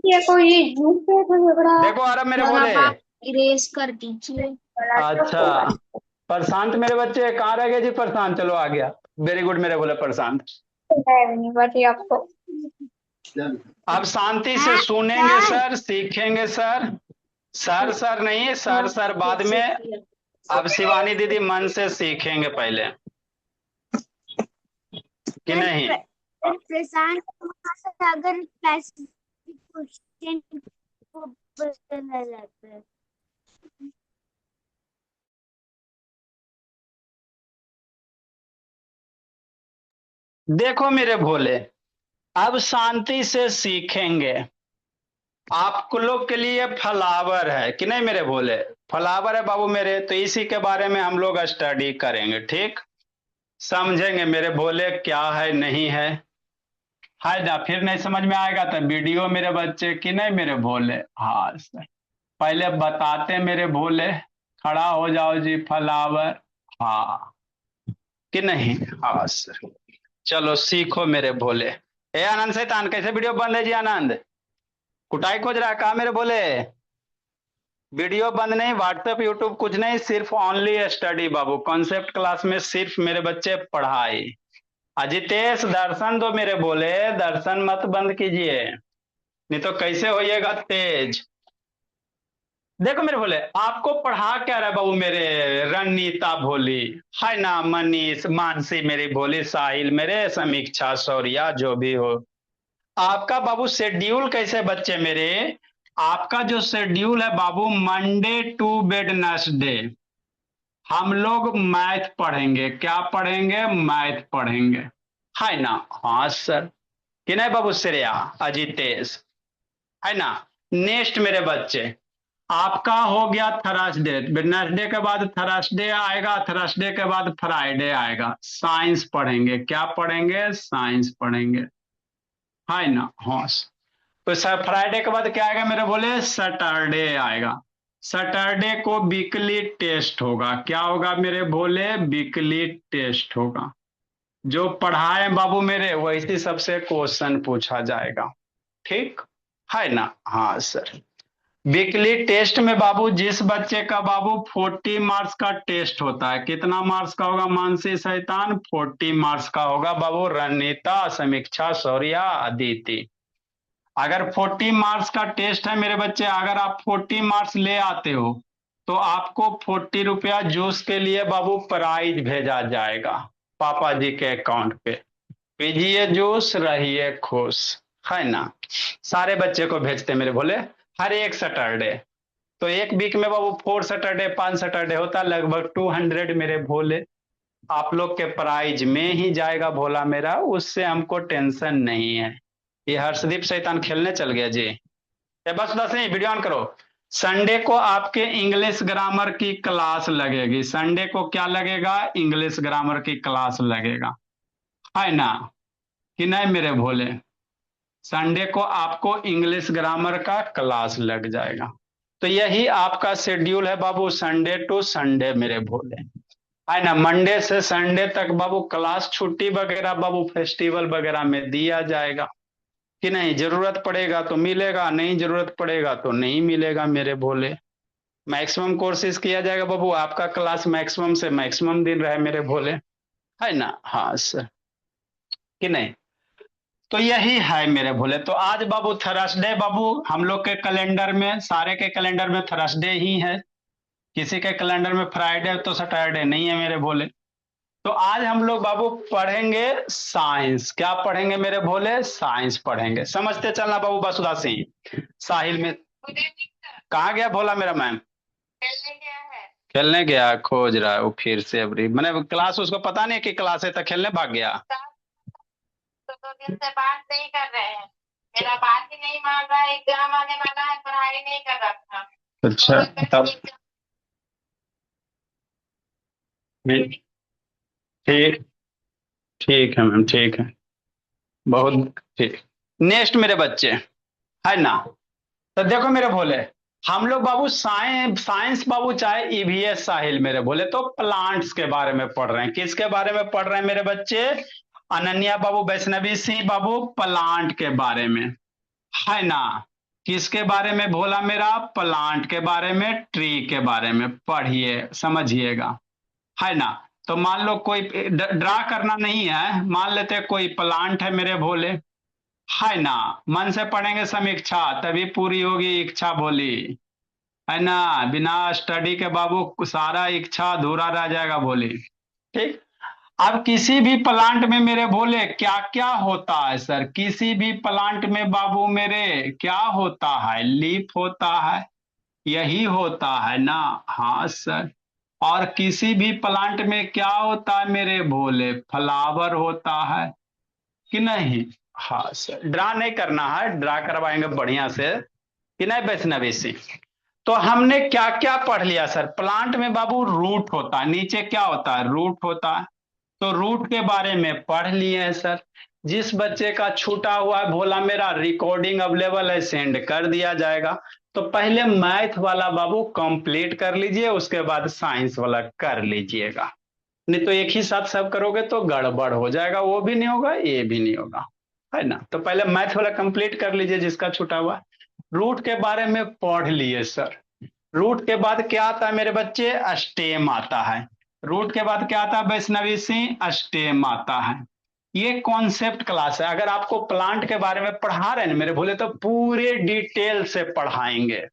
ये कोई ग्रुप पे तो झगड़ा देखो आरब मेरे जनाब भोले। आप इरेज कर दीजिए बड़ा टफ अच्छा, होगा। प्रशांत मेरे बच्चे कहाँ रह गए जी? प्रशांत चलो आ गया। वेरी गुड मेरे बोले प्रशांत। है नहीं बट आपको अब शांति से हाँ सुनेंगे सर। सर, सीखेंगे सर। सर सर नहीं, सर हाँ सर बाद में। अब शिवानी दीदी मन से सीखेंगे पहले, कि सर नहीं? सर प्रशांत कुमार सर अगर स्पेसिफिक क्वेश्चन को बदला जाता है। देखो मेरे भोले, अब शांति से सीखेंगे। आप लोग के लिए फ्लावर है कि नहीं मेरे भोले? फ्लावर है बाबू मेरे, तो इसी के बारे में हम लोग स्टडी करेंगे, ठीक? समझेंगे मेरे भोले क्या है नहीं है। है ना? फिर नहीं समझ में आएगा तो वीडियो मेरे बच्चे की नहीं मेरे भोले। हाँ सर, पहले बताते मेरे भोले। खड़ा हो जाओ जी फ्लावर। हाँ कि नहीं? हाँ सर। चलो सीखो मेरे भोले। ए आनंद शैतान, कैसे वीडियो बंद है जी आनंद? कुटाई खोज रहा है कहा मेरे भोले? वीडियो बंद नहीं, व्हाट्सएप यूट्यूब कुछ नहीं, सिर्फ ओनली स्टडी बाबू, कॉन्सेप्ट क्लास में सिर्फ मेरे बच्चे पढ़ाई। अजितेश दर्शन दो मेरे बोले, दर्शन मत बंद कीजिए, नहीं तो कैसे होइएगा तेज। देखो मेरे बोले, आपको पढ़ा क्या रहा है बाबू मेरे? रणनीता भोली, है ना? मनीष मानसी मेरी भोली, साहिल मेरे, समीक्षा शौर्या जो भी हो। आपका बाबू शेड्यूल कैसे बच्चे मेरे? आपका जो शेड्यूल है बाबू, मंडे टू वेडनेसडे हम लोग मैथ पढ़ेंगे। क्या पढ़ेंगे? मैथ पढ़ेंगे, है ना? हाँ सर। कि नहीं बाबू श्रेया, अजितेश, है ना? नेक्स्ट मेरे बच्चे, आपका हो गया थर्सडे, वेडनेसडे के बाद थर्सडे आएगा, थर्सडे के बाद फ्राइडे आएगा। साइंस पढ़ेंगे। क्या पढ़ेंगे? साइंस पढ़ेंगे, है ना? हाँ। तो सर फ्राइडे के बाद क्या आएगा मेरे बोले? सैटरडे आएगा। सैटरडे को वीकली टेस्ट होगा। क्या होगा मेरे बोले? वीकली टेस्ट होगा। जो पढ़ाए बाबू मेरे वैसे सबसे क्वेश्चन पूछा जाएगा, ठीक है ना? हाँ सर। वीकली टेस्ट में बाबू जिस बच्चे का बाबू 40 मार्क्स का टेस्ट होता है, कितना मार्क्स का होगा मानसी शैतान? 40 मार्क्स का होगा बाबू। रणनीता, समीक्षा, शौर्या, अदिति, अगर 40 मार्क्स का टेस्ट है मेरे बच्चे, अगर आप 40 मार्क्स ले आते हो तो आपको 40 रुपया जूस के लिए बाबू प्राइज भेजा जाएगा पापा जी के अकाउंट पे। पीजिए जूस, रहिए खुश, है ना? सारे बच्चे को भेजते मेरे भोले, हर एक सैटरडे। तो एक वीक में बाबू 4 सैटरडे, 5 सैटरडे होता है, लगभग 200 मेरे भोले आप लोग के प्राइज में ही जाएगा भोला मेरा, उससे हमको टेंशन नहीं है। ये हर्षदीप शैतान खेलने चल गया जी। ये बस नहीं, वीडियो ऑन करो। संडे को आपके इंग्लिश ग्रामर की क्लास लगेगी। संडे को क्या लगेगा? इंग्लिश ग्रामर की क्लास लगेगा, है ना? कि नहीं मेरे भोले? संडे को आपको इंग्लिश ग्रामर का क्लास लग जाएगा। तो यही आपका शेड्यूल है बाबू, संडे टू संडे मेरे भोले, है ना? मंडे से संडे तक बाबू क्लास, छुट्टी वगैरह बाबू फेस्टिवल वगैरह में दिया जाएगा, कि नहीं? जरूरत पड़ेगा तो मिलेगा, नहीं जरूरत पड़ेगा तो नहीं मिलेगा मेरे भोले। मैक्सिमम कोशिश किया जाएगा बाबू आपका क्लास मैक्सिमम से मैक्सिमम दिन रहे मेरे भोले, है ना? हाँ सर। कि नहीं? तो यही है मेरे भोले। तो आज बाबू थर्सडे बाबू, हम लोग के कैलेंडर में, सारे के कैलेंडर में थर्सडे ही है। किसी के कैलेंडर में फ्राइडे तो सैटरडे नहीं है मेरे भोले। तो आज हम लोग बाबू पढ़ेंगे साइंस। क्या पढ़ेंगे मेरे भोले? साइंस पढ़ेंगे। समझते चलना बाबू बसुदा सिंह। साहिल में कहाँ गया भोला मेरा मैम? खेलने गया, खोज रहा है वो फिर से। अबरी मैंने क्लास, उसको पता नहीं कि क्लास है तो खेलने भाग गया। तो 2 दिन से बात नहीं कर रहे हैं, मेरा बात ही नहीं मान रहा है, एग्जाम आने वाला है, पढ़ाई नहीं कर रहा था। अच्छा तब ठीक, ठीक है मैम, ठीक है, बहुत ठीक। नेक्स्ट मेरे बच्चे, है ना? तो देखो मेरे भोले, हम लोग बाबू साइंस, साइंस बाबू चाहे ईवीएस साहिल मेरे भोले, तो प्लांट्स के बारे में पढ़ रहे हैं। किसके बारे में पढ़ रहे हैं मेरे बच्चे? अनन्या बाबू, वैष्णवी सिंह बाबू, प्लांट के बारे में, है ना? किसके बारे में बोला मेरा? प्लांट के बारे में, ट्री के बारे में। पढ़िए समझिएगा, है ना। तो मान लो कोई ड्रा करना नहीं है, मान लेते हैं कोई प्लांट है मेरे भोले, है ना। मन से पढ़ेंगे समीक्षा, तभी पूरी होगी इच्छा भोली, है ना। बिना स्टडी के बाबू सारा इच्छा अधूरा रह जाएगा भोली। ठीक। अब किसी भी प्लांट में मेरे भोले क्या क्या होता है सर? किसी भी प्लांट में बाबू मेरे क्या होता है? लीफ होता है, यही होता है ना। हाँ सर। और किसी भी प्लांट में क्या होता है मेरे भोले? फ्लावर होता है कि नहीं? हाँ सर। ड्रा नहीं करना है, ड्रा करवाएंगे बढ़िया से, कि नहीं वैष्णवी सिंह? तो हमने क्या क्या पढ़ लिया सर? प्लांट में बाबू रूट होता है, नीचे क्या होता है? रूट होता है। तो रूट के बारे में पढ़ लिए हैं सर। जिस बच्चे का छूटा हुआ है भोला मेरा, रिकॉर्डिंग अवेलेबल है, सेंड कर दिया जाएगा। तो पहले मैथ वाला बाबू कंप्लीट कर लीजिए, उसके बाद साइंस वाला कर लीजिएगा। नहीं तो एक ही साथ सब करोगे तो गड़बड़ हो जाएगा, वो भी नहीं होगा, ये भी नहीं होगा, है ना। तो पहले मैथ वाला कंप्लीट कर लीजिए जिसका छूटा हुआ है। रूट के बारे में पढ़ लिए सर। रूट के बाद क्या आता है मेरे बच्चे? स्टेम आता है। रूट के बाद क्या आता है वैष्णवी सिंह? स्टेम आता है। ये कॉन्सेप्ट क्लास है। अगर आपको प्लांट के बारे में पढ़ा रहे हैं मेरे बोले तो पूरे डिटेल से पढ़ाएंगे।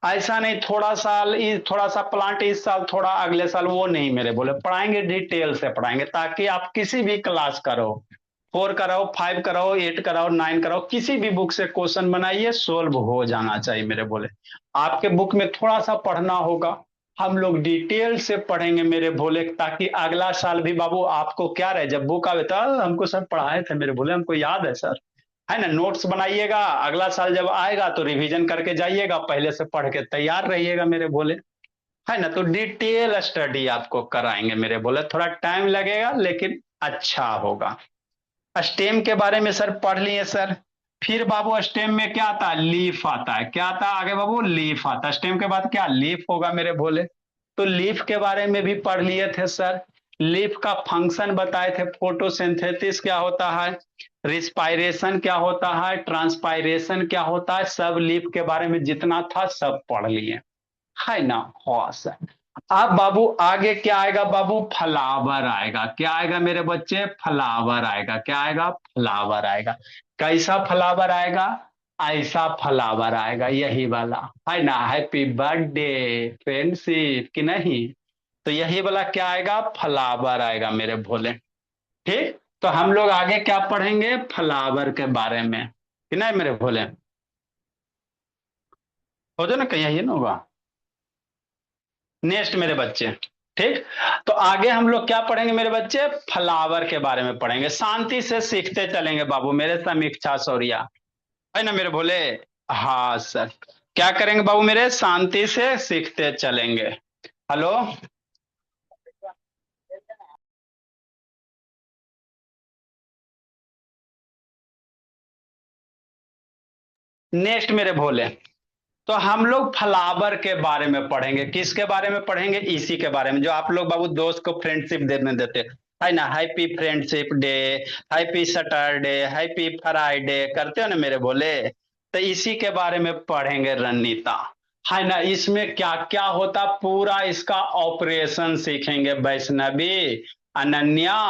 ऐसा नहीं थोड़ा सा प्लांट इस साल, थोड़ा अगले साल, वो नहीं मेरे बोले, पढ़ाएंगे डिटेल से पढ़ाएंगे, ताकि आप किसी भी क्लास करो, 4 कराओ, 5 कराओ, 8 कराओ, 9 कराओ, किसी भी बुक से क्वेश्चन बनाइए, सोल्व हो जाना चाहिए मेरे बोले। आपके बुक में थोड़ा सा पढ़ना होगा, हम लोग डिटेल से पढ़ेंगे मेरे भोले, ताकि अगला साल भी बाबू आपको क्या रहे, जब बुक आवे तो हमको सर पढ़ाए थे मेरे भोले, हमको याद है सर, है ना। नोट्स बनाइएगा, अगला साल जब आएगा तो रिवीजन करके जाइएगा, पहले से पढ़ के तैयार रहिएगा मेरे भोले, है ना। तो डिटेल स्टडी आपको कराएंगे मेरे भोले, थोड़ा टाइम लगेगा लेकिन अच्छा होगा। स्टेम के बारे में सर पढ़ लिए सर। फिर बाबू स्टेम में क्या आता है? लीफ आता है। क्या आता है आगे बाबू? लीफ आता है। स्टेम के बाद क्या? लीफ होगा मेरे भोले। तो लीफ के बारे में भी पढ़ लिए थे सर। लीफ का फंक्शन बताए थे, फोटोसिंथेसिस क्या होता है, रिस्पायरेशन क्या होता है, ट्रांसपायरेशन क्या होता है, सब लीफ के बारे में जितना था सब पढ़ लिए, है ना। हाँ सर। अब बाबू आगे क्या आएगा बाबू? फ्लावर आएगा। क्या आएगा मेरे बच्चे? फ्लावर आएगा। क्या आएगा? फ्लावर आएगा। कैसा फ्लावर आएगा? ऐसा फ्लावर आएगा, यही वाला, है ना। हैप्पी बर्थडे फ्रेंडशिप, कि नहीं? तो यही वाला क्या आएगा? फ्लावर आएगा मेरे भोले। ठीक। तो हम लोग आगे क्या पढ़ेंगे? फ्लावर के बारे में, कि नहीं मेरे भोले? हो जाए ना, कहीं ये ना होगा। नेक्स्ट मेरे बच्चे। ठीक। तो आगे हम लोग क्या पढ़ेंगे मेरे बच्चे? फ्लावर के बारे में पढ़ेंगे। शांति से सीखते चलेंगे बाबू मेरे, समीक्षा सौर्या, है ना मेरे भोले। हाँ सर। क्या करेंगे बाबू मेरे? शांति से सीखते चलेंगे। हेलो। नेक्स्ट मेरे भोले। तो हम लोग फ्लावर के बारे में पढ़ेंगे। किसके बारे में पढ़ेंगे? इसी के बारे में, जो आप लोग बाबू दोस्त को फ्रेंडशिप देने देते, है ना। Happy friendship day, happy Saturday, happy Friday करते हो ना मेरे बोले। तो इसी के बारे में पढ़ेंगे रणनीता, है ना। इसमें क्या क्या होता पूरा इसका ऑपरेशन सीखेंगे। वैष्णवी, अनन्या,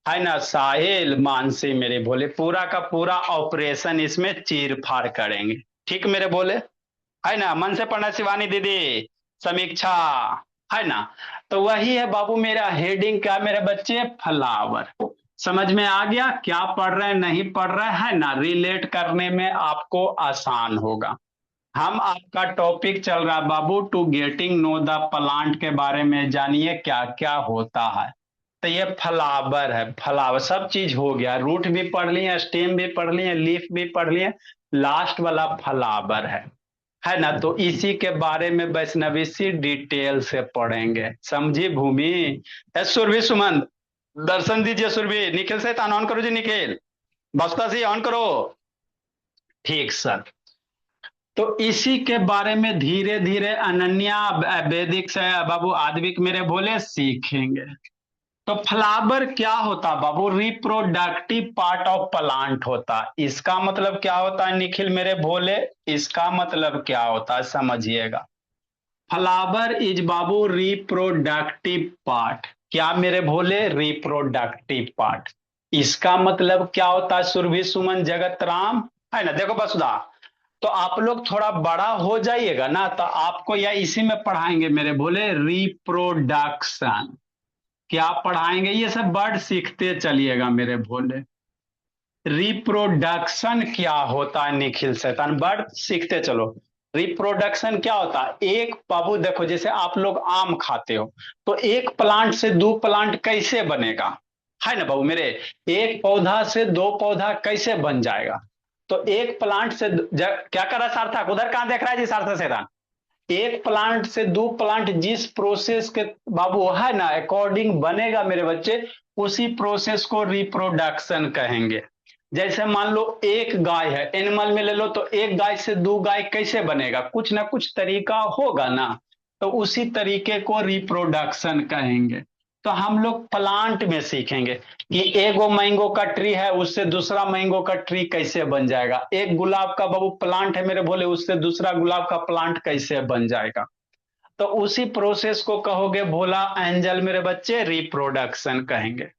है ना, साहिल, मानसी मेरे बोले, पूरा का पूरा ऑपरेशन इसमें चीर फाड़ करेंगे। ठीक मेरे बोले, है ना। मन से पढ़ना शिवानी दीदी, समीक्षा, है ना। तो वही है बाबू मेरा हेडिंग, क्या मेरे बच्चे? फ्लावर। समझ में आ गया क्या पढ़ रहे हैं नहीं पढ़ रहे हैं, ना। रिलेट करने में आपको आसान होगा। हम आपका टॉपिक चल रहा है बाबू, to getting know the plant के बारे में जानिए क्या क्या होता है। तो ये फ्लावर है, फ्लावर सब चीज हो गया। रूट भी पढ़ लिए, स्टेम भी पढ़ लिए, लीफ भी पढ़ लिए, लास्ट वाला फ्लावर है ना। तो इसी के बारे में वैष्णवी सी डिटेल से पढ़ेंगे, समझी भूमि। सुरभि सुमन, दर्शन दीजिए सुरभि। निखिल से ऑन करो जी, निखिल बस्ता से ऑन करो। ठीक सर। तो इसी के बारे में धीरे धीरे अनन्या, वैदिक से बाबू आद्विक मेरे बोले सीखेंगे। तो फ्लावर क्या होता बाबू? रिप्रोडक्टिव पार्ट ऑफ प्लांट होता। इसका मतलब क्या होता है निखिल मेरे भोले? इसका मतलब क्या होता है समझिएगा। Flower is Babu reproductive part. क्या मेरे भोले? Reproductive part. इसका मतलब क्या होता है सुरभि सुमन जगत राम? है ना, देखो बसुधा, तो आप लोग थोड़ा बड़ा हो जाइएगा ना तो आपको या इसी में पढ़ाएंगे मेरे भोले, रिप्रोडक्शन। क्या पढ़ाएंगे? ये सब वर्ड सीखते चलिएगा मेरे भोले। रिप्रोडक्शन क्या होता है निखिल शैतान? वर्ड सीखते चलो। रिप्रोडक्शन क्या होता है? एक बाबू देखो, जैसे आप लोग आम खाते हो तो एक प्लांट से दो प्लांट कैसे बनेगा? है ना बाबू मेरे? एक पौधा से दो पौधा कैसे बन जाएगा? तो एक प्लांट से क्या कर रहा है सार्थक? उधर कहां देख रहा है जी सार्थक शैतान? एक प्लांट से दो प्लांट जिस प्रोसेस के बाबू है ना अकॉर्डिंग बनेगा मेरे बच्चे, उसी प्रोसेस को रिप्रोडक्शन कहेंगे। जैसे मान लो एक गाय है, एनिमल में ले लो, तो एक गाय से दो गाय कैसे बनेगा? कुछ ना कुछ तरीका होगा ना, तो उसी तरीके को रिप्रोडक्शन कहेंगे। तो हम लोग प्लांट में सीखेंगे कि एगो मैंगो का ट्री है, उससे दूसरा मैंगो का ट्री कैसे बन जाएगा। एक गुलाब का बाबू प्लांट है मेरे बोले, उससे दूसरा गुलाब का प्लांट कैसे बन जाएगा। तो उसी प्रोसेस को कहोगे भोला एंजल मेरे बच्चे, रिप्रोडक्शन कहेंगे।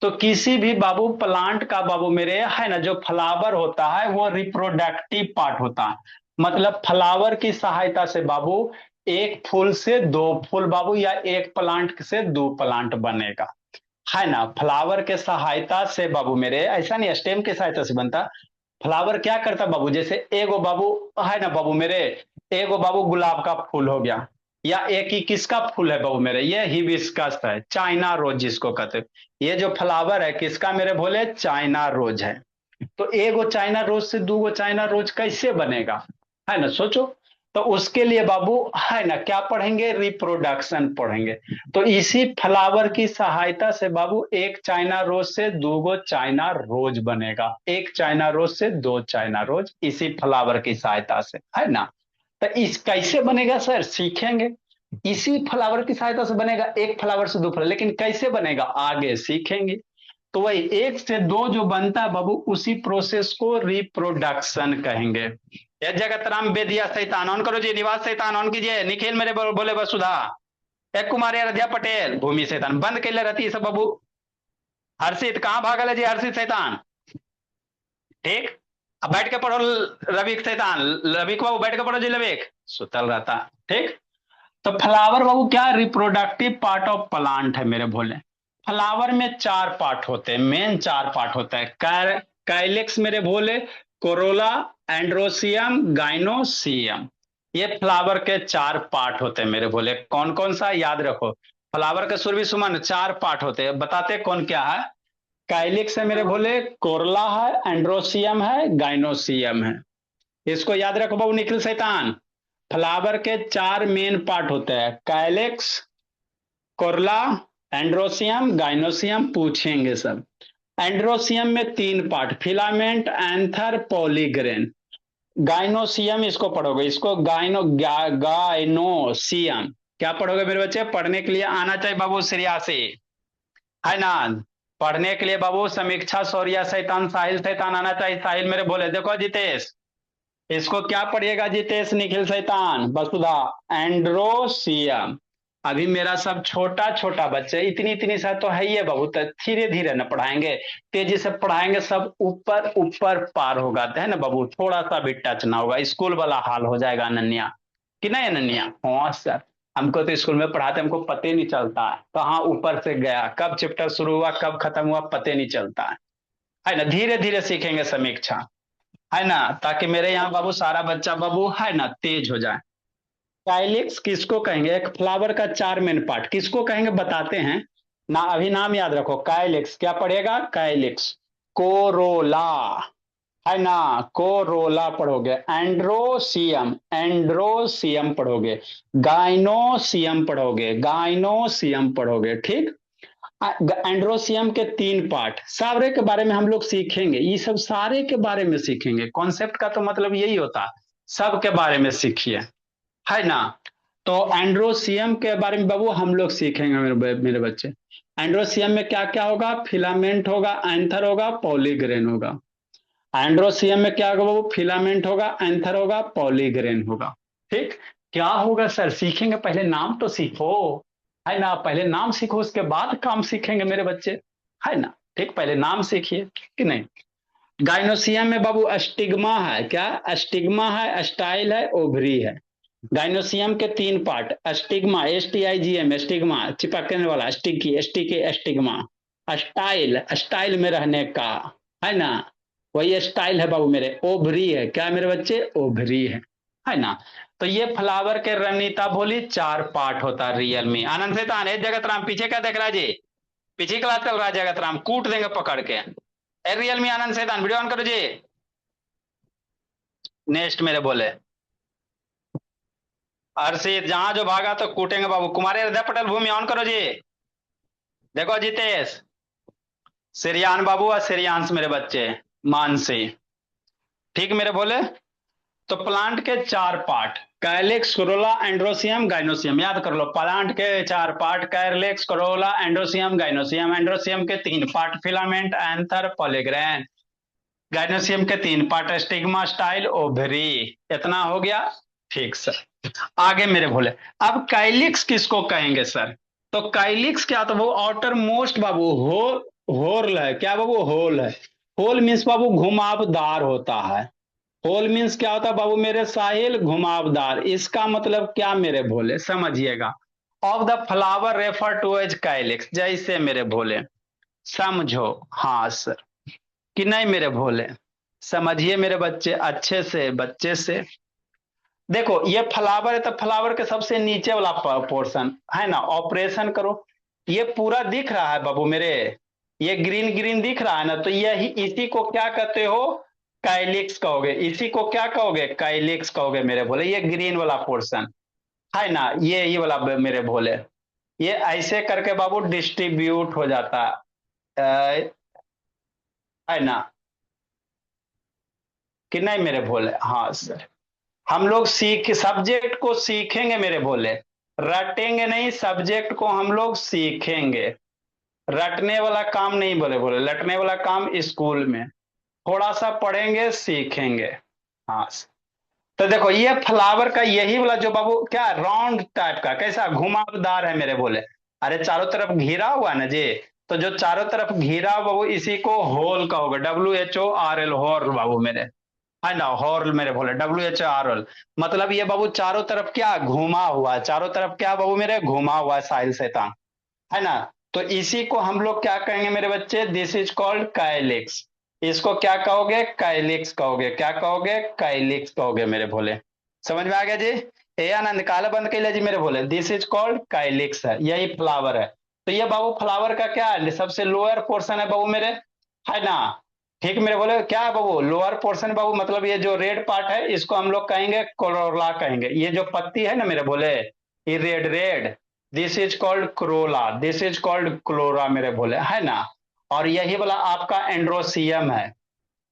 तो किसी भी बाबू प्लांट का बाबू मेरे है ना जो फ्लावर होता है वो रिप्रोडक्टिव पार्ट होता है। मतलब फ्लावर की सहायता से बाबू एक फूल से दो फूल बाबू, या एक प्लांट से दो प्लांट बनेगा। है ना, फ्लावर के सहायता से बाबू मेरे, ऐसा नहीं स्टेम के सहायता से बनता। फ्लावर क्या करता बाबू? जैसे एगो बाबू है ना बाबू मेरे, एगो बाबू गुलाब का फूल हो गया, या एक ही किसका फूल है बाबू मेरे? ये हिबिस्कस है, चाइना रोज जिसको कहते हैं। ये जो फ्लावर है किसका मेरे भोले? चाइना रोज है। तो एगो चाइना रोज से दो गो चाइना रोज कैसे बनेगा? है ना, सोचो। तो उसके लिए बाबू है ना क्या पढ़ेंगे? रिप्रोडक्शन पढ़ेंगे। तो इसी फ्लावर की सहायता से बाबू एक चाइना रोज से दो गो चाइना रोज बनेगा, एक चाइना रोज से दो चाइना रोज, इसी फ्लावर की सहायता से, है ना। तो इस कैसे बनेगा सर? सीखेंगे। इसी फ्लावर की सहायता से बनेगा, एक फ्लावर से दो फ्लावर, लेकिन कैसे बनेगा आगे सीखेंगे। तो वही एक से दो जो बनता है बाबू, उसी प्रोसेस को रिप्रोडक्शन कहेंगे। ये जगत राम बेदिया सैतान ऑन करो जी, निवास सैतान ऑन कीजिए, निखिल मेरे बोले वसुधा, एक कुमारी आराध्या पटेल, भूमि सैतान बंद के लिए रहती है सब बाबू। हर्षित कहाँ भागल है जी? हर्षित सैतान, ठीक। अब बैठ के पढ़ो रविक सैतान, रविक बाबू बैठ के पढ़ो जी, लविक सुतल रहता, ठीक। तो फ्लावर बाबू क्या? रिप्रोडक्टिव पार्ट ऑफ प्लांट है मेरे भोले। फ्लावर में चार पार्ट होते हैं, मेन चार पार्ट होता है। कैलिक्स मेरे भोले, कोरोला, एंड्रोसियम, गाइनोसियम। ये फ्लावर के चार पार्ट होते हैं मेरे भोले। कौन कौन सा याद रखो? फ्लावर के सुरभि सुमन चार पार्ट होते हैं, बताते कौन क्या है। कैलिक्स है मेरे भोले, कोरला है, एंड्रोसियम है, गाइनोसियम है। इसको याद रखो बाबू निखिल शैतान। फ्लावर के चार मेन पार्ट होते हैं, कैलेक्स, कोरला, एंड्रोसियम, गाइनोसियम, पूछेंगे सब। एंड्रोसियम में तीन पार्ट, फिलामेंट, एंथर, पॉलीग्रेन। गाइनोसियम इसको पढ़ोगे, इसको गाइनोसियम क्या पढ़ोगे मेरे बच्चे? पढ़ने के लिए आना चाहिए बाबू श्रिया से, है ना। पढ़ने के लिए बाबू समीक्षा सौर्या सैतान साहिल सैतान आना चाहिए। साहिल मेरे बोले देखो जितेश, इसको क्या पढ़िएगा जितेश निखिल शैतान वसुधा? एंड्रोसियम। अभी मेरा सब छोटा छोटा बच्चे, इतनी इतनी सा तो है ही है, बहुत धीरे धीरे न पढ़ाएंगे, तेजी से पढ़ाएंगे, सब ऊपर ऊपर पार होगा, है ना बाबू। थोड़ा सा भी टच ना होगा, स्कूल वाला हाल हो जाएगा अनन्या, कि नहीं अनन्या? हाँ सर, हमको तो स्कूल में पढ़ाते हमको पता ही नहीं चलता है कहाँ ऊपर से गया, कब चैप्टर शुरू हुआ कब खत्म हुआ पता नहीं चलता है ना। धीरे धीरे सीखेंगे समीक्षा, है ना, ताकि मेरे यहाँ बाबू सारा बच्चा बाबू है ना तेज हो जाए। काइलिक्स किसको कहेंगे? एक फ्लावर का चार मेन पार्ट किसको कहेंगे बताते हैं ना, अभी नाम याद रखो। काइलिक्स क्या पढ़ेगा? काइलिक्स। कोरोला, है ना, कोरोला पढ़ोगे। एंड्रोसियम, एंड्रोसियम पढ़ोगे। गाइनोसियम पढ़ोगे, गाइनोसियम पढ़ोगे, ठीक। एंड्रोसियम के तीन पार्ट, सारे के बारे में हम लोग सीखेंगे, ये सब सारे के बारे में सीखेंगे। कॉन्सेप्ट का तो मतलब यही होता है, सब के बारे में सीखिए, है ना। तो एंड्रोसियम के बारे में बाबू हम लोग सीखेंगे मेरे बच्चे। एंड्रोसियम में क्या क्या होगा? फिलामेंट होगा, एंथर होगा, पॉलीग्रेन होगा। एंड्रोसियम में क्या होगा? वो फिलामेंट होगा, एंथर होगा, पॉलीग्रेन होगा। ठीक, क्या होगा सर? सीखेंगे, पहले नाम तो सीखो, है ना? पहले नाम सीखो, उसके बाद काम सीखेंगे मेरे बच्चे, है ना? ठीक, पहले नाम सीखिए कि नहीं। गाइनोसियम में बाबू अस्टिग्मा है, क्या? अस्टिग्मा है, स्टाइल है, ओवरी है। गाइनोसियम के तीन पार्ट, अस्टिग्मा, STIGM, स्टिग्मा, चिपकने वाला, sticky, STK, stigma. Style, style में रहने का, है ना? वही स्टाइल है बाबू मेरे। ओवरी है, क्या मेरे बच्चे? ओवरी है ना? तो ये फ्लावर के रणनीता बोली चार पार्ट होता है रियल में। आनंद से तान जगत राम पीछे क्या देख रहा है जी? पीछे क्लास चल रहा है जगत राम, कूट देंगे पकड़ के। रियल में आनंद से तान, वीडियो ऑन करो जी। नेक्स्ट मेरे बोले अर्षित, जहां जो भागा तो कूटेंगे बाबू। कुमारी हृदय पटेल भूमि ऑन करो जी। देखो जितेश, सिरियान बाबू और सिरियांश मेरे बच्चे, मानसी। ठीक मेरे बोले, तो प्लांट के चार part, calyx, Corolla, androecium, gynoecium. याद कर लो, प्लांट के चार part, calyx, Corolla, androecium, gynoecium. Androecium के तीन पार्ट, फिलामेंट, एंथर, पॉलीग्रेन। गाइनोसियम के तीन पार्ट, स्टिग्मा, स्टाइल, ओवरी। इतना हो गया? ठीक सर। आगे मेरे भोले, अब काइलिक्स किसको कहेंगे सर? तो काइलिक्स क्या? तो वो आउटर मोस्ट बाबू, होल है, क्या बाबू? होल है। होल मीन्स बाबू घुमावदार होता है। होल मीन्स क्या होता है बाबू मेरे साहिल? घुमावदार। इसका मतलब क्या मेरे भोले? समझिएगा, of the flower refer to as calyx. जैसे मेरे भोले, समझो, हाँ सर कि नहीं मेरे भोले? समझिए मेरे बच्चे अच्छे से, बच्चे से। देखो ये फ्लावर है, तो फ्लावर के सबसे नीचे वाला पोर्शन है ना, ऑपरेशन करो। ये पूरा दिख रहा है बाबू मेरे, ये ग्रीन ग्रीन दिख रहा है ना, तो यही, इसी को क्या कहते हो? काइलिक्स कहोगे। इसी को क्या कहोगे? काइलिक्स कहोगे मेरे भोले। ये ग्रीन वाला पोर्शन है ना, ये वाला मेरे भोले, ये ऐसे करके बाबू डिस्ट्रीब्यूट हो जाता है ना, कि नहीं मेरे भोले? हाँ सर, हम लोग सीख, सब्जेक्ट को सीखेंगे मेरे भोले, रटेंगे नहीं, सब्जेक्ट को हम लोग सीखेंगे। रटने वाला काम नहीं बोले बोले, रटने वाला काम स्कूल में, थोड़ा सा पढ़ेंगे सीखेंगे। हाँ, तो देखो ये फ्लावर का यही वाला जो बाबू क्या, राउंड टाइप का, कैसा घुमावदार है मेरे बोले। अरे चारों तरफ घिरा हुआ ना जी, तो जो चारों तरफ घिरा हुआ बाबू, इसी को होल कहोगे, WHORL, होल बाबू मेरे, है ना? हॉर्ल मेरे बोले, WHORL। मतलब ये बाबू चारों तरफ क्या घुमा हुआ है, चारों तरफ क्या बाबू मेरे घुमा हुआ है, साहिल शैतान, है ना? तो इसी को हम लोग क्या कहेंगे मेरे बच्चे? This is called calyx. इसको क्या कहोगे? काइलिक्स कहोगे। क्या कहोगे? काइलिक्स कहोगे मेरे भोले। समझ में आ गया जी? ए आनंद काला बंद कर लिया जी मेरे भोले, दिस इज कॉल्ड काइलिक्स है, यही फ्लावर है। तो ये बाबू फ्लावर का क्या है? सबसे लोअर पोर्शन है बाबू मेरे, है ना? ठीक मेरे बोले, क्या है बाबू? लोअर पोर्शन बाबू, मतलब ये जो रेड पार्ट है इसको हम लोग कहेंगे कोरोला कहेंगे। ये जो पत्ती है ना मेरे बोले, ये red red, this is called corolla, this is called corolla मेरे भोले, है ना? और यही वाला आपका एंड्रोसियम है,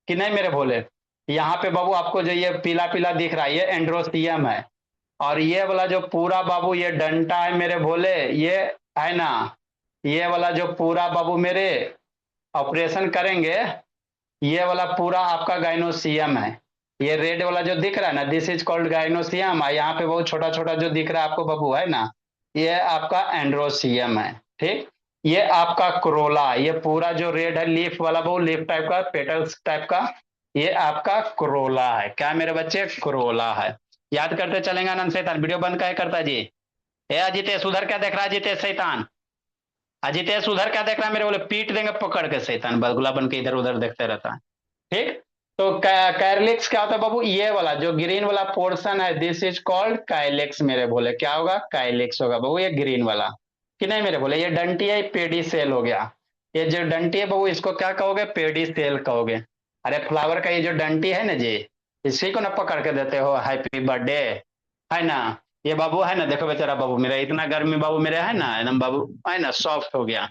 कि नहीं मेरे भोले? यहाँ पे बाबू आपको जो ये पीला पीला दिख रहा है, ये एंड्रोसियम है। और ये वाला जो पूरा बाबू ये डंटा है मेरे भोले, ये है ना, ये वाला जो पूरा बाबू मेरे ऑपरेशन करेंगे, ये वाला पूरा आपका गाइनोसियम है। ये रेड वाला जो दिख रहा है ना, दिस इज कॉल्ड गाइनोसियम। यहाँ पे बहुत छोटा छोटा जो दिख रहा है आपको बाबू, है ना, ये आपका एंड्रोसियम है। ठीक, ये आपका क्रोला, ये पूरा जो रेड है लीफ वाला बाबू, लीफ टाइप का, पेटल्स टाइप का, ये आपका क्रोला है। क्या मेरे बच्चे? क्रोला है। याद करते चलेंगे आनंद शैतान। वीडियो बंद क्या करता जी? ए अजितेश उधर क्या देख रहा है? अजितेश शैतान, अजितेश उधर क्या देख रहा है मेरे बोले? पीट देंगे पकड़ के शैतान, बगुला बन के इधर उधर देखते रहता है। ठीक, तो कैरलिक्स क्या होता है बाबू? ये वाला जो ग्रीन वाला पोर्शन है, दिस इज कॉल्ड काइलेक्स मेरे बोले। क्या होगा? काइलेक्स होगा बाबू, ये ग्रीन वाला, कि नहीं मेरे बोले? ये डंटी है, पेडी सेल हो गया। ये जो डंटी है बाबू, इसको क्या कहोगे? पेडी सेल कहोगे। अरे फ्लावर का ये जो डंटी है ना जी, इसी को ना पकड़ के देते हो हैप्पी बर्थडे, है ना? ये बाबू है ना, देखो बेचारा बाबू मेरा, इतना गर्मी बाबू मेरा, है ना, एकदम बाबू, है ना, सॉफ्ट हो गया।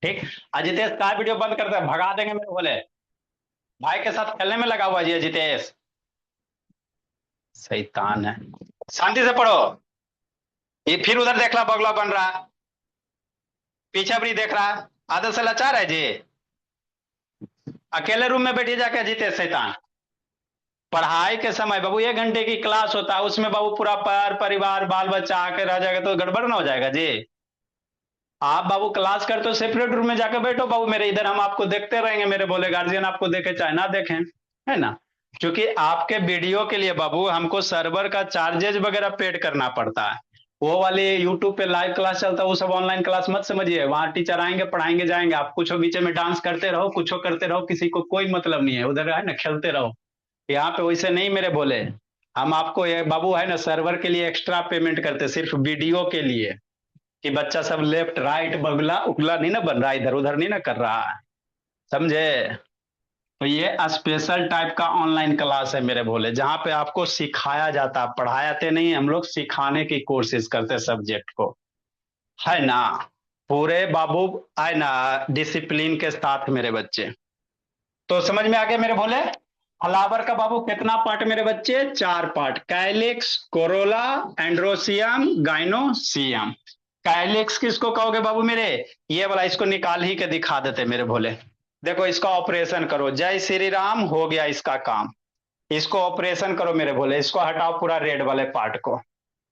ठीक, अजितेश का वीडियो बंद करते हैं, भगा देंगे मेरे बोले, भाई के साथ खेलने में लगा हुआ जी जितेश, शैतान है। शांति से पढ़ो, ये फिर उधर देख ला बगला बन रहा है। पीछे भी देख रहा है, आदत से लाचार है जी। अकेले रूम में बैठिए जाके जीते शैतान। पढ़ाई के समय बाबू 1 घंटे की क्लास होता है, उसमें बाबू पूरा परिवार बाल बच्चा आके रह जाएगा तो गड़बड़ ना हो जाएगा जी। आप बाबू क्लास करते हो सेपरेट रूम में जाकर बैठो बाबू मेरे, इधर हम आपको देखते रहेंगे मेरे बोले, गार्जियन आपको देखे चाहे ना देखें, है ना। क्योंकि आपके वीडियो के लिए बाबू हमको सर्वर का चार्जेज वगैरह पेड करना पड़ता है। वो वाले यूट्यूब पे लाइव क्लास चलता है वो सब ऑनलाइन क्लास मत समझिए, वहां टीचर आएंगे पढ़ाएंगे जाएंगे, आप कुछ बीच में डांस करते रहो कुछ करते रहो, किसी को कोई मतलब नहीं है, उधर है ना खेलते रहो। यहाँ पे वैसे नहीं मेरे बोले, हम आपको ये बाबू है ना सर्वर के लिए एक्स्ट्रा पेमेंट करते सिर्फ वीडियो के लिए, कि बच्चा सब लेफ्ट राइट बगला उगला नहीं ना बन रहा, इधर उधर नहीं ना कर रहा है, समझे। तो ये स्पेशल टाइप का ऑनलाइन क्लास है मेरे भोले, जहां पे आपको सिखाया जाता, पढ़ाते नहीं, हम लोग सिखाने की कोशिश करते सब्जेक्ट को, है ना। पूरे बाबू है ना डिसिप्लिन के साथ मेरे बच्चे। तो समझ में आ गया मेरे भोले। फ्लावर का बाबू कितना पार्ट मेरे बच्चे, 4 part, calyx, Corolla, androecium, gynoecium. Calyx किसको कहोगे बाबू मेरे, ये वाला, इसको निकाल ही के दिखा देते मेरे भोले। देखो इसका ऑपरेशन करो, जय श्री राम, हो गया इसका काम। इसको ऑपरेशन करो मेरे भोले, इसको हटाओ पूरा रेड वाले पार्ट को,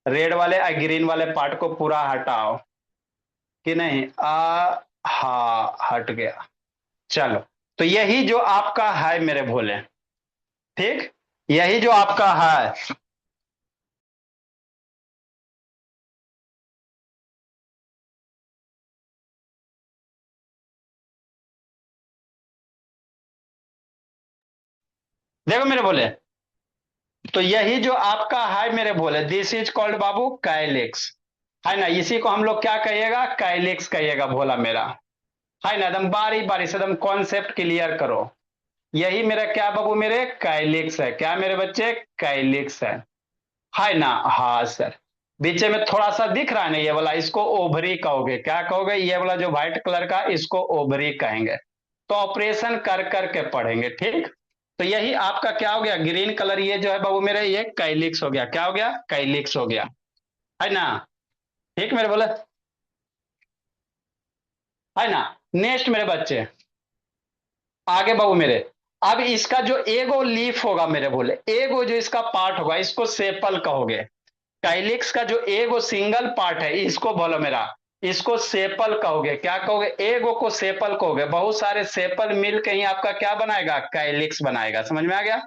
रेड वाले ग्रीन वाले पार्ट को पूरा हटाओ, कि नहीं हाँ हट गया। चलो, तो यही जो आपका है मेरे भोले, ठीक, यही जो आपका है। देखो मेरे भोले, तो यही जो आपका है मेरे भोले, दिस इज कॉल्ड बाबू कैलिक्स, है ना। इसी को हम लोग क्या कहिएगा, कैलिक्स कहिएगा भोला मेरा, है ना। एकदम बारी बारी से एकदम कॉन्सेप्ट क्लियर करो। यही मेरा क्या बाबू मेरे कैलिक्स है, क्या मेरे बच्चे कैलिक्स है ना। हाँ सर, बीच में थोड़ा सा दिख रहा है ना ये वाला, इसको ओवरी कहोगे, क्या कहोगे, ये वाला जो व्हाइट कलर का इसको ओवरी कहेंगे। तो ऑपरेशन कर करके पढ़ेंगे, ठीक। तो यही आपका क्या हो गया, ग्रीन कलर ये जो है बाबू मेरे, ये कैलिक्स हो गया, क्या हो गया, कैलिक्स हो गया, है ना। ठीक मेरे बोले, है ना। नेक्स्ट मेरे बच्चे, आगे बाबू मेरे, अब इसका जो एगो लीफ होगा मेरे बोले, एगो जो इसका पार्ट होगा इसको सेपल कहोगे। काइलिक्स का जो एगो सिंगल पार्ट है इसको बोलो मेरा, इसको सेपल कहोगे, क्या कहोगे, एगो को सेपल कहोगे, बहुत सारे सेपल मिल के ही आपका क्या बनाएगा, काइलिक्स बनाएगा, समझ में आ गया।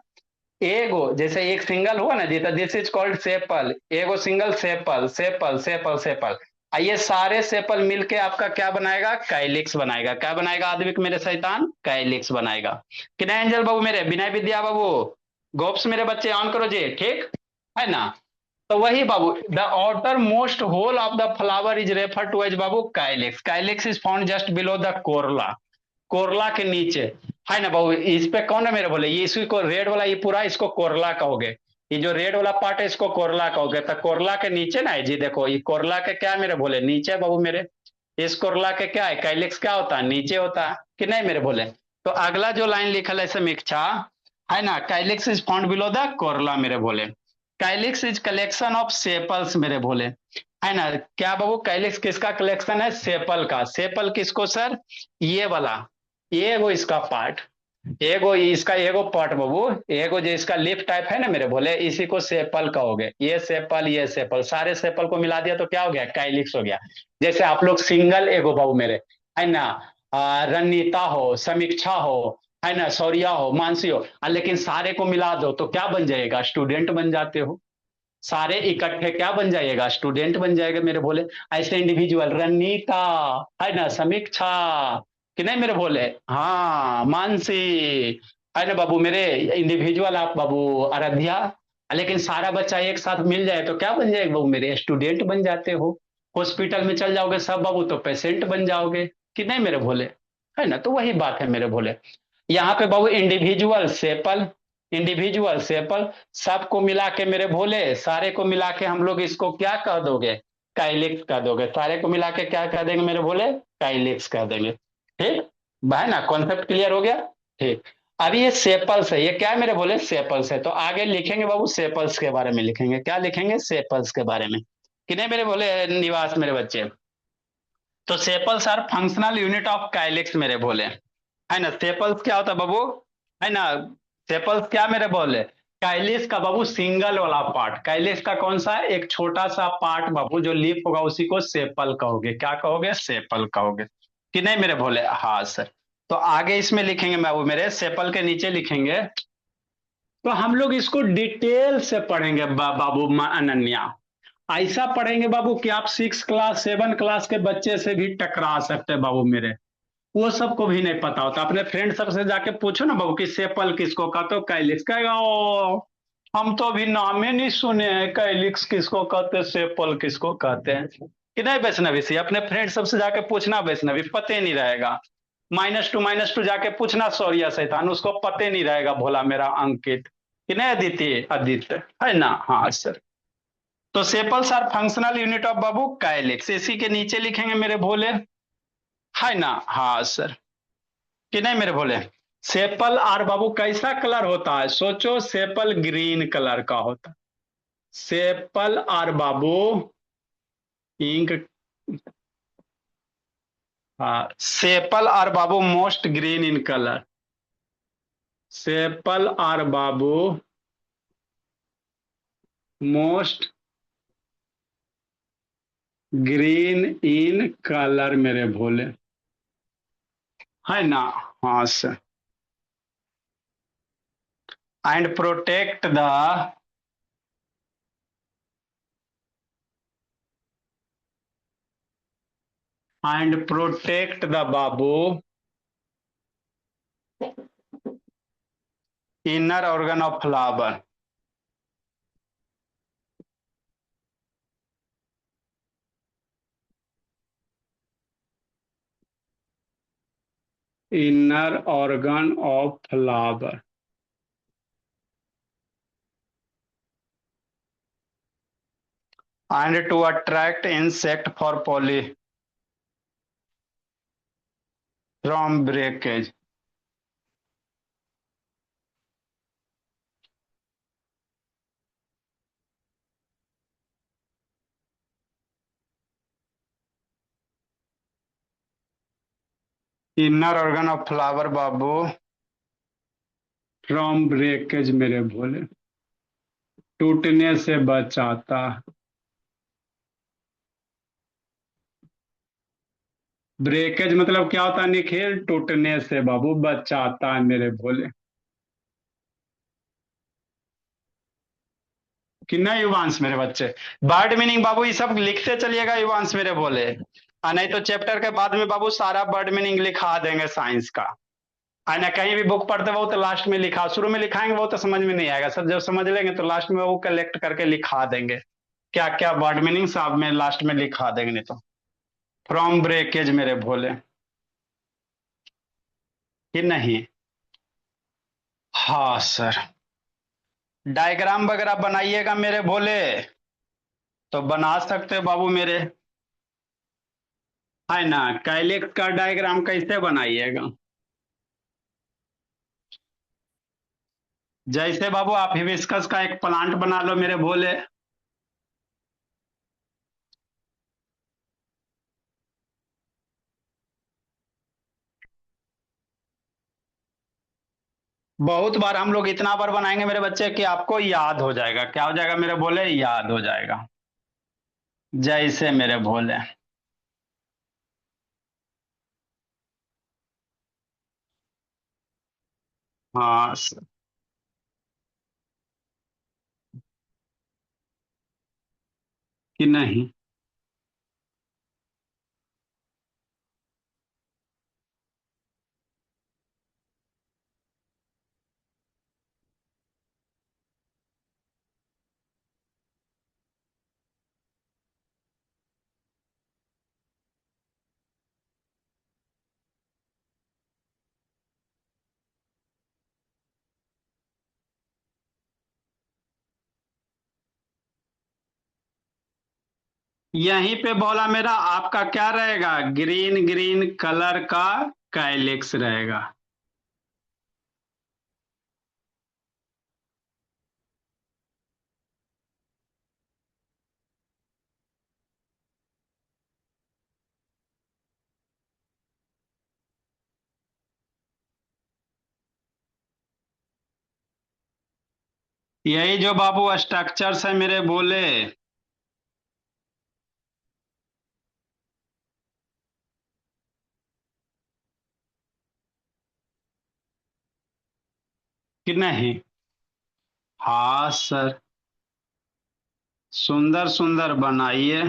एगो जैसे एक सिंगल हुआ ना जी, तो दिस इज कॉल्ड सेपल, एगो single sepal sepal sepal sepal, ये सारे सेपल मिलके आपका क्या बनाएगा, काइलिक्स बनाएगा, क्या बनाएगा आदविक मेरे शैतान, काइलिक्स बनाएगा। कि नहीं एंजल बाबू मेरे, विनय विद्या बाबू, गोप्स मेरे बच्चे ऑन करो जी, ठीक है ना। तो वही बाबू, the outermost whorl of the flower is refer to as बाबू calyx, calyx is found just below the corolla, corolla के नीचे, है ना बाबू। इस पे कौन है मेरे बोले, ये इसी को रेड वाला ये पूरा इसको कोरला कहोगे, ये जो रेड वाला पार्ट है इसको कोरला कहोगे। तो कोरला के नीचे ना है जी, देखो ये कोरला के क्या है मेरे बोले, नीचे है बाबू मेरे। इस कोरला के क्या है, कैलिक्स क्या होता है, नीचे होता है, कि नहीं मेरे बोले। तो अगला जो लाइन लिखल है समीक्षा, है ना, calyx is found below the Korla मेरे बोले। Calyx is collection of sepals मेरे बोले, है ना। क्या बाबू, कैलिक्स किसका कलेक्शन है, सेपल का। सेपल किसको सर, ये वाला, ये वो इसका पार्ट, एगो इसका एगो पार्ट बाबू, एगो जो इसका लिप टाइप है ना मेरे बोले, इसी को सेपल कहोगे। ये सेपल ये सेपल, सारे सेपल को मिला दिया तो क्या हो गया, कैलिक्स हो गया। जैसे आप लोग सिंगल एगो बाबू मेरे, है ना, रणनीता हो, समीक्षा हो, है ना, शौर्या हो, मानसी हो, लेकिन सारे को मिला दो तो क्या बन जाएगा, स्टूडेंट बन जाते हो। सारे इकट्ठे क्या बन जाएगा, स्टूडेंट बन जाएगा मेरे बोले। ऐसे इंडिविजुअल रणनीता, है ना, समीक्षा, कि नहीं मेरे बोले, हाँ मानसी, है ना बाबू मेरे, इंडिविजुअल आप बाबू आराध्या, लेकिन सारा बच्चा एक साथ मिल जाए तो क्या बन जाएगा बाबू मेरे, स्टूडेंट बन जाते हो। हॉस्पिटल में चल जाओगे सब बाबू तो पेशेंट बन जाओगे, कि नहीं मेरे भोले, है ना। तो वही बात है मेरे भोले, यहाँ पे बाबू इंडिविजुअल सेपल, इंडिविजुअल सेपल, सबको मिला के मेरे भोले, सारे को मिला के हम लोग इसको क्या कह दोगे, काइलिक्स कह दोगे, सारे को मिला के क्या कह देंगे मेरे भोले, काइलिक्स कह देंगे, ठीक है ना। कॉन्सेप्ट क्लियर हो गया, ठीक। अब ये सेपल्स है, ये क्या है मेरे बोले, सेपल्स है। तो आगे लिखेंगे बाबू सेपल्स के बारे में लिखेंगे, क्या लिखेंगे, सेपल्स के बारे में, कि नहीं मेरे बोले निवास मेरे बच्चे। तो sepals are functional unit of calyx मेरे बोले, है ना। सेपल्स क्या होता है बाबू, है ना। सेपल्स क्या मेरे बोले, काइलिक्स का बाबू सिंगल वाला पार्ट, काइलिक्स का कौन सा है, एक छोटा सा पार्ट बाबू जो लीफ होगा उसी को सेपल कहोगे, क्या कहोगे, सेपल कहोगे कि नहीं मेरे भोले। हाँ सर। तो आगे इसमें लिखेंगे बाबू मेरे, सेपल के नीचे लिखेंगे। तो हम लोग इसको डिटेल से पढ़ेंगे बाबू अनन्या। ऐसा पढ़ेंगे बाबू कि आप 6 क्लास 7 क्लास के बच्चे से भी टकरा सकते हैं बाबू मेरे। वो सबको भी नहीं पता होता, अपने फ्रेंड सबसे जाके पूछो ना बाबू कि सेपल किसको कहते हो, कैलिक्स कहेगा ओ हम तो अभी नाम ही नहीं सुने हैं, कैलिक्स किसको कहते हैं, सेपल किसको कहते हैं कि नहीं वैष्णवी सी। अपने फ्रेंड सबसे जाके पूछना वैष्णवी, पते नहीं रहेगा। -2 जाके पूछना सौर्य शैतान, उसको पते नहीं रहेगा भोला मेरा अंकित कि नहीं अदिति आदित्य, है ना। हाँ सर। तो sepals are functional unit of बाबू काइलिक्स, इसी के नीचे लिखेंगे मेरे भोले, है ना। हाँ सर कि नहीं मेरे भोले। सेपल आर बाबू कैसा कलर होता है, सोचो, सेपल ग्रीन कलर का होता है। सेपल आर बाबू इंक, हाँ सेपल आर बाबू most green in colour, sepal are बाबू मोस्ट ग्रीन इन कलर मेरे भोले, है ना। हाँ सर। And protect the, and protect the बाबू inner organ of flower, inner organ of flower, and to attract insect for पॉली from breakage. Inner organ of flower बाबू फ्रॉम ब्रेकेज मेरे भोले, टूटने से बचाता। ब्रेकेज मतलब क्या होता है निखिल, टूटने से बाबू बचाता है मेरे भोले कि नहीं युवांश मेरे बच्चे। वर्ड मीनिंग बाबू ये सब लिखते चलिएगा युवांश मेरे भोले, नहीं तो चैप्टर के बाद में बाबू सारा वर्ड मीनिंग लिखा देंगे साइंस का, है ना। कहीं भी बुक पढ़ते वो तो लास्ट में लिखा, शुरू में लिखाएंगे वो तो समझ में नहीं आएगा सर, जब समझ लेंगे तो लास्ट में वो कलेक्ट करके लिखा देंगे क्या क्या वर्ड मीनिंग साहब में लास्ट में लिखा देंगे, नहीं तो। फ्रॉम ब्रेकेज मेरे भोले कि नहीं। हाँ सर। डायग्राम वगैरह बनाइएगा मेरे भोले, तो बना सकते हो बाबू मेरे, है ना। कैलिक्स का डायग्राम कैसे बनाइएगा, जैसे बाबू आप हिबिस्कस का एक प्लांट बना लो मेरे भोले। बहुत बार हम लोग इतना बार बनाएंगे मेरे बच्चे कि आपको याद हो जाएगा, क्या हो जाएगा मेरे भोले, याद हो जाएगा। जैसे मेरे भोले, हाँ कि नहीं। यहीं पे बोला मेरा आपका क्या रहेगा, ग्रीन ग्रीन कलर का कैलिक्स रहेगा। यही जो बाबू स्ट्रक्चर्स है मेरे बोले। कि नहीं? हाँ सर, सुंदर सुंदर बनाइए।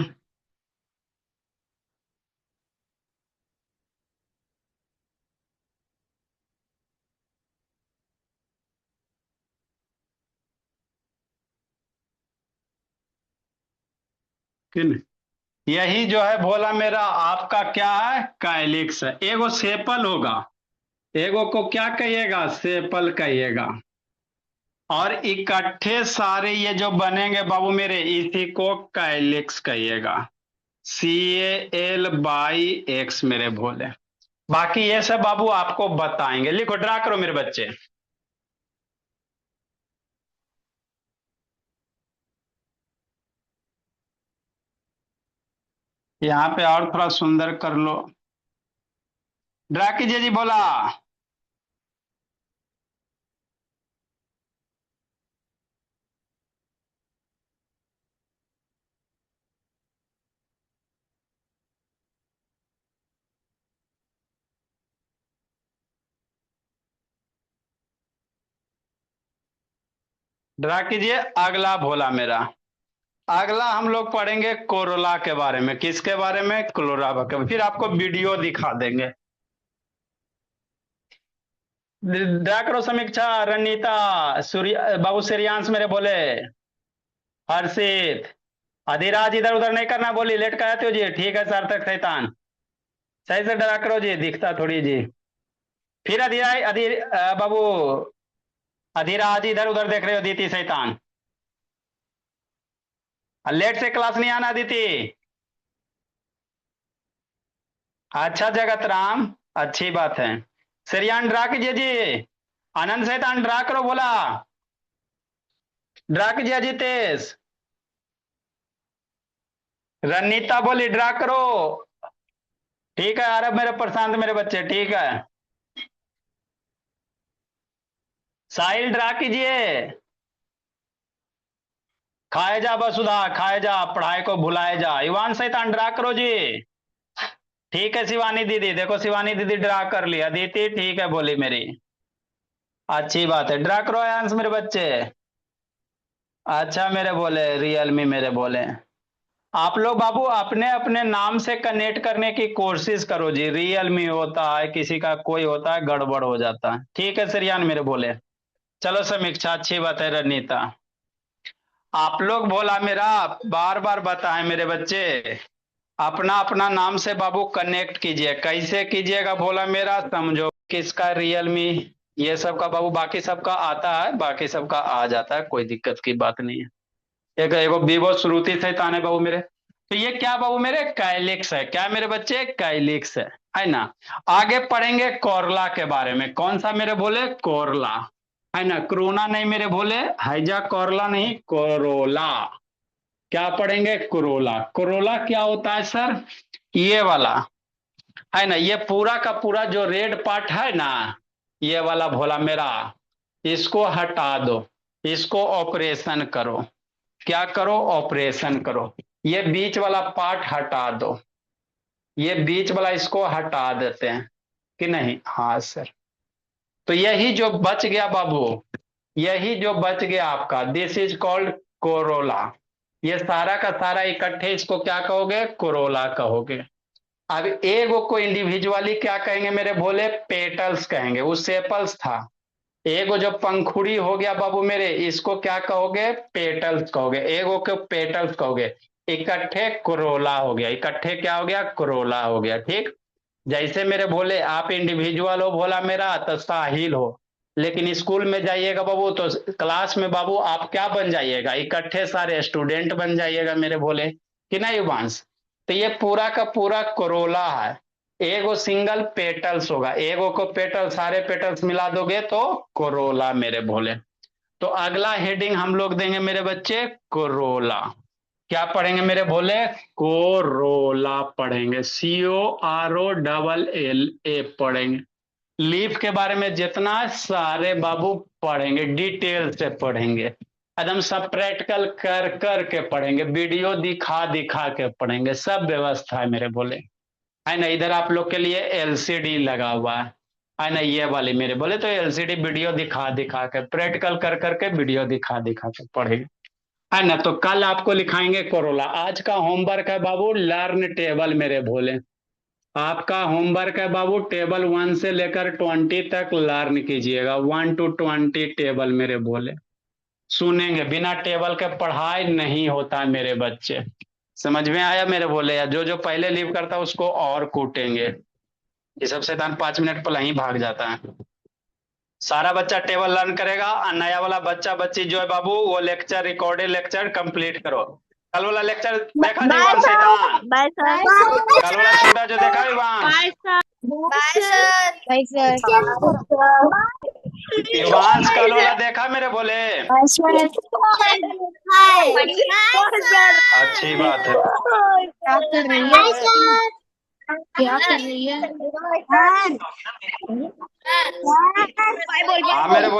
कि नहीं? यही जो है भोला मेरा आपका क्या है, काइलिक्स है। एगो सेपल होगा, एगो को क्या कहिएगा, सेपल कहिएगा। और इकट्ठे सारे ये जो बनेंगे बाबू मेरे, इसी को काइलिक्स कहिएगा। CAL/X मेरे भोले। बाकी ये सब बाबू आपको बताएंगे। लिखो, ड्रा करो मेरे बच्चे। यहाँ पे और थोड़ा सुंदर कर लो। ड्रा कीजिए जी, बोला। ड्रा कीजिए। अगला भोला मेरा, अगला हम लोग पढ़ेंगे कोरोला के बारे में। किसके बारे में? क्लोरा के। फिर आपको वीडियो दिखा देंगे। ड्रा करो समीक्षा। रणनीता, सूर्य बाबू, श्रेयांश मेरे बोले, हर्षित, अधिराज इधर उधर नहीं करना, बोली लेट कर आते हो जी। ठीक है, सार्थक शैतान, सही से ड्रा करो जी, दिखता थोड़ी जी। फिर अधिराज, बाबू अधिराज इधर उधर देख रहे हो, दीति शैतान। लेट से क्लास नहीं आना दीति। अच्छा जगत राम, अच्छी बात है। श्रेयान ड्रा कीजिए जी। आनंद शैतान ड्रा करो, बोला। ड्रा कीजिए अजितेश। रणनीता बोली ड्रा करो। ठीक है, अरब मेरे, प्रशांत मेरे बच्चे, ठीक है। साहिल ड्रा कीजिए। खाए जा वसुधा, खाए जा, पढ़ाई को भुलाए जा। युवान शैतान ड्रा करो जी। ठीक है शिवानी दीदी, देखो शिवानी दीदी ड्रा कर लिया। दीदी ठीक है, बोली मेरी, अच्छी बात है। ड्रा करो आंस मेरे बच्चे। अच्छा मेरे बोले, रियलमी मेरे बोले। आप लोग बाबू अपने अपने नाम से कनेक्ट करने की कोशिश करो जी। रियलमी होता है, किसी का कोई होता है, गड़बड़ हो जाता है। ठीक है श्रेयान मेरे बोले। चलो समीक्षा, अच्छी बात है रणनीता। आप लोग बोला मेरा, बार बार बताएं मेरे बच्चे, अपना अपना नाम से बाबू कनेक्ट कीजिए। कैसे कीजिएगा बोला मेरा, समझो। किसका? रियलमी, ये सब का बाबू, बाकी सबका आता है, बाकी सबका आ जाता है, कोई दिक्कत की बात नहीं है। एक एगो वीवो श्रुति शैतान है बाबू मेरे। तो ये क्या बाबू मेरे, काइलिक्स है। क्या मेरे बच्चे? काइलिक्स है ना। आगे पढ़ेंगे कोरला के बारे में। कौन सा मेरे बोले? कोरला, है ना। क्रोना नहीं मेरे बोले, हैजा कोरला नहीं, कोरोला। क्या पढ़ेंगे? कोरोला। कोरोला क्या होता है सर? ये वाला, है ना, ये पूरा का पूरा जो रेड पार्ट है ना, ये वाला भोला मेरा, इसको हटा दो, इसको ऑपरेशन करो। क्या करो? ऑपरेशन करो। ये बीच वाला पार्ट हटा दो, ये बीच वाला इसको हटा देते हैं, कि नहीं? हाँ सर। तो यही जो बच गया बाबू, यही जो बच गया आपका, दिस इज कॉल्ड कोरोला। ये सारा का सारा इकट्ठे इसको क्या कहोगे? कोरोला कहोगे। अब एगो को इंडिविजुअली क्या कहेंगे मेरे भोले? पेटल्स कहेंगे। वो सेपल्स था। एगो जो पंखुड़ी हो गया बाबू मेरे, इसको क्या कहोगे? पेटल्स कहोगे। एगो को पेटल्स कहोगे। इकट्ठे कोरोला हो गया। इकट्ठे क्या हो गया? कोरोला हो गया। ठीक। जैसे मेरे भोले आप इंडिविजुअल हो भोला मेरा, तो साहिल हो। लेकिन स्कूल में जाइएगा बाबू, तो क्लास में बाबू आप क्या बन जाइएगा? इकट्ठे सारे स्टूडेंट बन जाइएगा मेरे भोले, कि नहीं वांस? तो ये पूरा का पूरा कोरोला है। एगो सिंगल पेटल्स होगा, एगो को पेटल, सारे पेटल्स मिला दोगे तो कोरोला मेरे भोले। तो अगला हेडिंग हम लोग देंगे मेरे बच्चे, कोरोला। क्या पढ़ेंगे मेरे भोले? कोरोला पढ़ेंगे। COROLLA पढ़ेंगे। लीफ के बारे में जितना सारे बाबू पढ़ेंगे, डिटेल से पढ़ेंगे। एकदम सब प्रैक्टिकल कर कर के पढ़ेंगे, वीडियो दिखा दिखा के पढ़ेंगे, सब व्यवस्था है मेरे बोले। है ना, इधर आप लोग के लिए एलसीडी लगा हुआ है ना, ये वाली मेरे बोले तो एलसीडी वीडियो दिखा दिखा के प्रैक्टिकल कर करके वीडियो दिखा दिखा के पढ़ेंगे। है ना, तो कल आपको लिखाएंगे कोरोला। आज का होमवर्क है बाबू लर्न टेबल मेरे भोले। आपका होमवर्क है बाबू टेबल 1 से लेकर 20 तक लर्न कीजिएगा, 1 to 20 टेबल मेरे भोले। सुनेंगे, बिना टेबल के पढ़ाई नहीं होता है मेरे बच्चे। समझ में आया मेरे बोले? या जो जो पहले लीव करता है उसको और कूटेंगे। ये सब शैतान 5 मिनट पहले ही भाग जाता है। सारा बच्चा टेबल लर्न करेगा और नया वाला बच्चा बच्ची जो है बाबू वो लेक्चर रिकॉर्डेड लेक्चर कंप्लीट करो। कल वाला लेक्चर देखा जीवान शैतान? Bye sir. कल वाला छोटा जो देखा जीवान? जीवांश कल वाला देखा मेरे बोले? अच्छी बात है। क्या कर रही है? क्या कर रही है? हाँ मेरे बोले